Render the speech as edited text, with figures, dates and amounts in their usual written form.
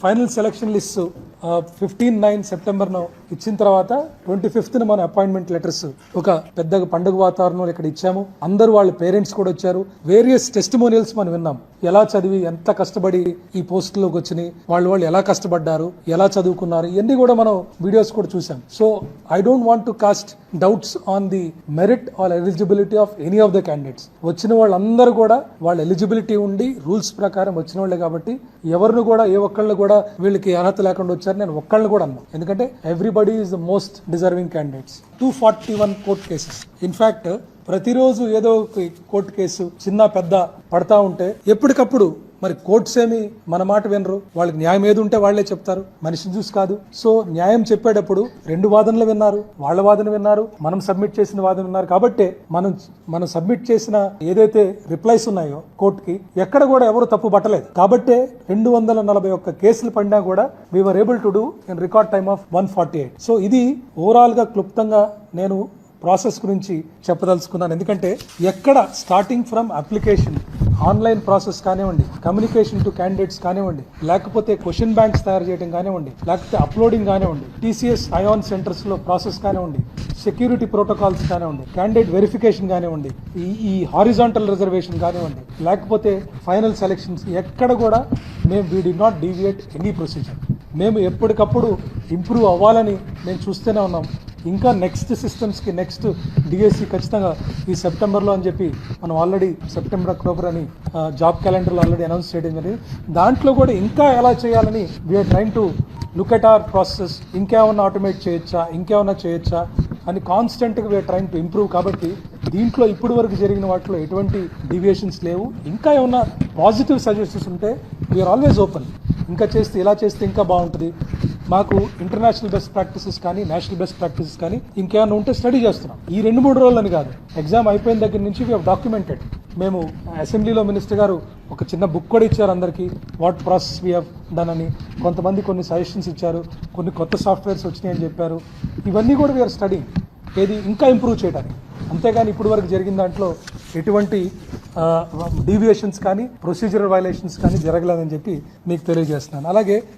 Final selection list 15/9 September ఇచ్చిన తర్వాత 25th మన అపాయింట్మెంట్ లెటర్స్ ఒక పెద్ద పండుగ వాతావరణంలో ఇక్కడ ఇచ్చాము. అందరూ వాళ్ళ పేరెంట్స్ కూడా వచ్చారు. వేరియస్ టెస్టిమోనియల్స్ మనం విన్నాం. ఎలా చదివి ఎంత కష్టపడి ఈ పోస్టులోకి వచ్చినాయి, వాళ్ళు ఎలా కష్టపడ్డారు, ఎలా చదువుకున్నారు, ఇవన్నీ కూడా మనం వీడియోస్ కూడా చూసాం. So I don't want to cast doubts on the merit or eligibility of any of the candidates. వచ్చిన వాళ్ళందరూ కూడా వాళ్ళ ఎలిజిబిలిటీ ఉండి రూల్స్ ప్రకారం వచ్చిన వాళ్ళే కాబట్టి ఎవరిని కూడా ఏ ఒక్కళ్ళు కూడా వీళ్ళకి అర్హత లేకుండా వచ్చారు నేను ఒక్కళ్ళని కూడా అన్నాను. ఎందుకంటే everybody is the most deserving candidates. 241 court cases. In fact ప్రతిరోజు ఏదో ఒక కోర్టు కేసు చిన్న పెద్ద పడతా ఉంటే ఎప్పటికప్పుడు మరి కోర్ట్స్ ఏమి మన మాట వినరు. వాళ్ళకి న్యాయం ఏది ఉంటే వాళ్లే చెప్తారు, మనిషిని చూసి కాదు. సో న్యాయం చెప్పేటప్పుడు రెండు వాదనలు విన్నారు, వాళ్ళ వాదన విన్నారు, మనం సబ్మిట్ చేసిన వాదన విన్నారు. కాబట్టి మనం సబ్మిట్ చేసిన ఏదైతే రిప్లైస్ ఉన్నాయో కోర్టుకి ఎక్కడ కూడా ఎవరు తప్పు పట్టలేదు. కాబట్టే 241 కేసులు పడినా కూడా we're able to do in record time of 148. So ఇది ఓవరాల్ గా క్లుప్తంగా నేను ప్రాసెస్ గురించి చెప్పదలుచుకున్నాను. ఎందుకంటే ఎక్కడ starting from application, online process కానివ్వండి, కమ్యూనికేషన్ టు క్యాండిడేట్స్ కానివ్వండి, లేకపోతే క్వశ్చన్ బ్యాంక్స్ తయారు చేయడం కానివ్వండి, లేకపోతే అప్లోడింగ్ కానివ్వండి, టీసీఎస్ ఐఆన్ సెంటర్స్ లో ప్రాసెస్ కానివ్వండి, సెక్యూరిటీ ప్రోటోకాల్స్ కానివ్వండి, క్యాండిడేట్ వెరిఫికేషన్ కానివ్వండి, ఈ హారిజాంటల్ రిజర్వేషన్ కానివ్వండి, లేకపోతే ఫైనల్ సెలెక్షన్స్, ఎక్కడ కూడా we did not deviate any procedure. మేము ఎప్పటికప్పుడు ఇంప్రూవ్ అవ్వాలని మేము చూస్తూనే ఉన్నాం. ఇంకా నెక్స్ట్ సిస్టమ్స్కి నెక్స్ట్ డిఎస్సి ఖచ్చితంగా ఈ సెప్టెంబర్లో అని చెప్పి మనం ఆల్రెడీ సెప్టెంబర్ అక్టోబర్ అని జాబ్ క్యాలెండర్లో ఆల్రెడీ అనౌన్స్ చేయడం జరిగింది. దాంట్లో కూడా ఇంకా ఎలా చేయాలని we're trying to look at our process. ఇంకేమన్నా ఆటోమేట్ చేయొచ్చా, ఇంకేమన్నా చేయొచ్చా అని కాన్స్టెంట్గా వీఆర్ ట్రైంగ్ టు ఇంప్రూవ్. కాబట్టి దీంట్లో ఇప్పటి వరకు జరిగిన వాటిలో ఎటువంటి డీవియేషన్స్ లేవు. ఇంకా ఏమన్నా పాజిటివ్ సజెషన్స్ ఉంటే వీఆర్ ఆల్వేస్ ఓపెన్. ఇంకా చేస్తే ఇలా చేస్తే ఇంకా బాగుంటుంది. మాకు ఇంటర్నేషనల్ బెస్ట్ ప్రాక్టీసెస్ కానీ నేషనల్ బెస్ట్ ప్రాక్టీసెస్ కానీ ఇంకేమైనా ఉంటే స్టడీ చేస్తున్నాం. ఈ 2-3 రోజులని కాదు, ఎగ్జామ్ అయిపోయిన దగ్గర నుంచి వీ హావ్ డాక్యుమెంటెడ్. మేము అసెంబ్లీలో మినిస్టర్ గారు ఒక చిన్న బుక్ కూడా ఇచ్చారు అందరికీ, what process we have done అని. కొంతమంది కొన్ని సజెషన్స్ ఇచ్చారు, కొన్ని కొత్త సాఫ్ట్వేర్స్ వచ్చినాయని చెప్పారు. ఇవన్నీ కూడా వీఆర్ స్టడీ ఏది ఇంకా ఇంప్రూవ్ చేయడానికి. అంతేగాని ఇప్పుడు వరకు జరిగిన దాంట్లో ఎటువంటి డీవియేషన్స్ కానీ ప్రొసీజరల్ వైలేషన్స్ కానీ జరగలేదని చెప్పి మీకు తెలియజేస్తున్నాను. అలాగే